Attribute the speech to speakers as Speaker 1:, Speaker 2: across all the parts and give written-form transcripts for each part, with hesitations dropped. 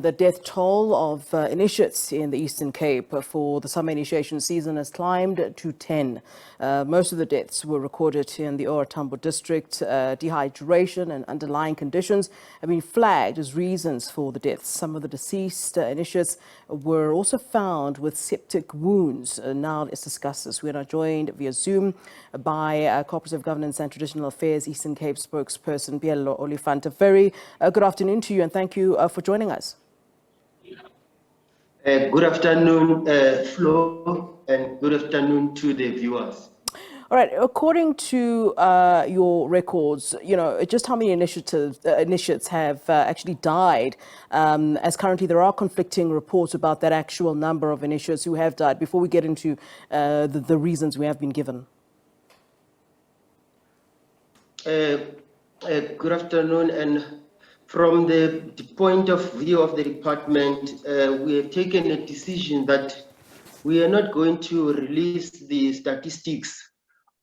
Speaker 1: The death toll of initiates in the Eastern Cape for the summer initiation season has climbed to 10. Most of the deaths were recorded in the Tambo District. Dehydration and underlying conditions have been flagged as reasons for the deaths. Some of the deceased initiates were also found with septic wounds. Now let's discuss this. We are now joined via Zoom by Cooperative Governance and Traditional Affairs Eastern Cape spokesperson Pheello Oliphant. A very good afternoon to you and thank you for joining us.
Speaker 2: Good afternoon, Flo, and good afternoon to the viewers.
Speaker 1: All right. According to your records, just how many initiates have actually died? As currently there are conflicting reports about that actual number of initiates who have died. Before we get into the reasons we have been given.
Speaker 2: Good afternoon, and from the point of view of the department, we have taken a decision that we are not going to release the statistics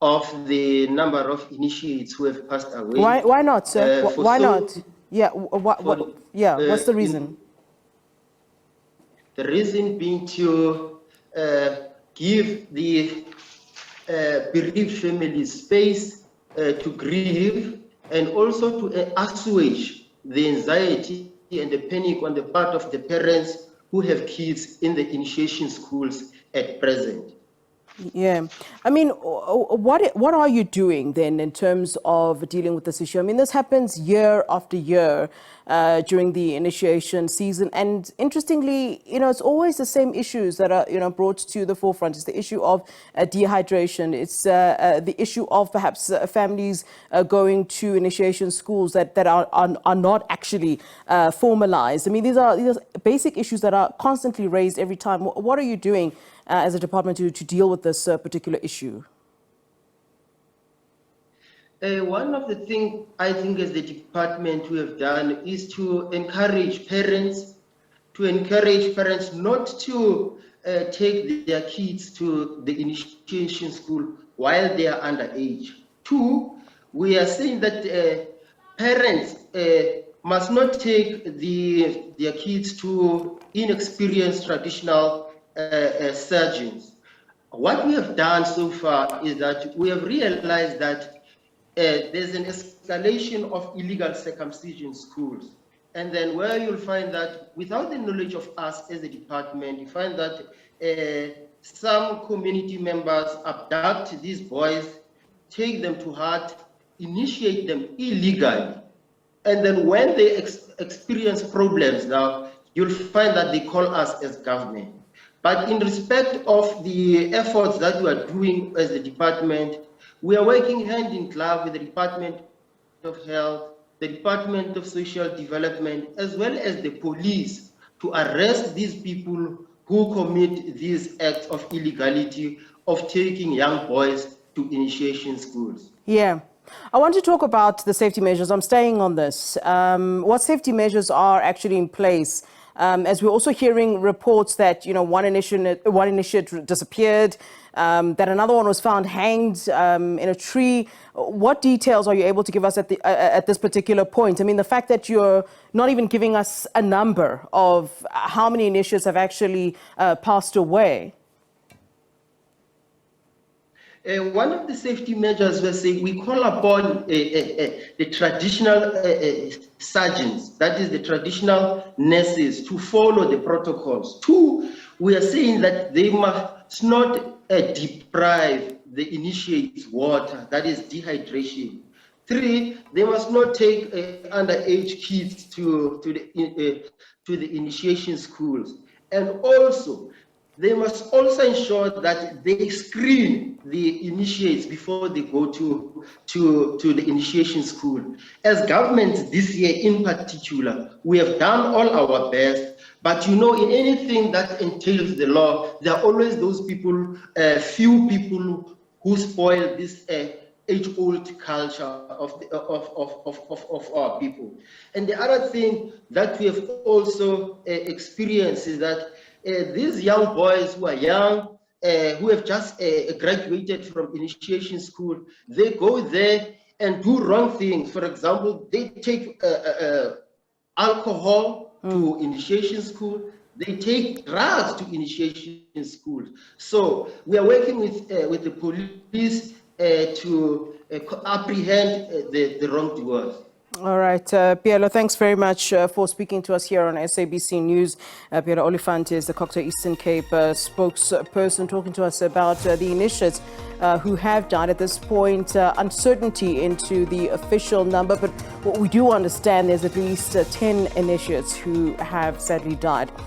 Speaker 2: of the number of initiates who have passed away.
Speaker 1: Why not, sir? Why not? Yeah. What's the reason?
Speaker 2: The reason being to give the bereaved families space to grieve and also to assuage the anxiety and the panic on the part of the parents who have kids in the initiation schools at present.
Speaker 1: Yeah. I mean, what are you doing then in terms of dealing with this issue? I mean, this happens year after year during the initiation season. And interestingly, it's always the same issues that are, brought to the forefront. It's the issue of dehydration. It's the issue of perhaps families going to initiation schools that are not actually formalized. I mean, these are basic issues that are constantly raised every time. What are you doing as a department to deal with this particular issue?
Speaker 2: One of the things I think as the department we have done is to encourage parents not to take their kids to the initiation school while they are underage. Two, we are saying that parents must not take their kids to inexperienced traditional surgeons. What we have done so far is that we have realized that there's an escalation of illegal circumcision schools. And then where you'll find that without the knowledge of us as a department, you find that some community members abduct these boys, take them to heart, initiate them illegally. And then when they experience problems now, you'll find that they call us as government. But in respect of the efforts that we are doing as the department, we are working hand in glove with the Department of Health, the Department of Social Development, as well as the police to arrest these people who commit these acts of illegality of taking young boys to initiation schools.
Speaker 1: Yeah. I want to talk about the safety measures. I'm staying on this. What safety measures are actually in place? As we're also hearing reports that, one initiate disappeared, that another one was found hanged in a tree. What details are you able to give us at this particular point? I mean, the fact that you're not even giving us a number of how many initiates have actually passed away.
Speaker 2: One of the safety measures we call upon the traditional surgeons, that is the traditional nurses, to follow the protocols. Two, we are saying that they must not deprive the initiates water, that is dehydration. Three, they must not take underage kids to the initiation schools. And also, they must also ensure that they screen the initiates before they go to the initiation school. As government this year in particular, we have done all our best, but in anything that entails the law, there are always those people, few people who spoil this age-old culture of our people. And the other thing that we have also experienced is that these young boys who are young, who have just graduated from initiation school, they go there and do wrong things. For example, they take alcohol to initiation school. They take drugs to initiation school. So we are working with the police to apprehend the wrongdoers.
Speaker 1: All right, Pheello, thanks very much for speaking to us here on SABC News. Pheello Oliphant is the Cocktail Eastern Cape spokesperson, talking to us about the initiates who have died at this point. Uncertainty into the official number, but what we do understand, there's at least 10 initiates who have sadly died.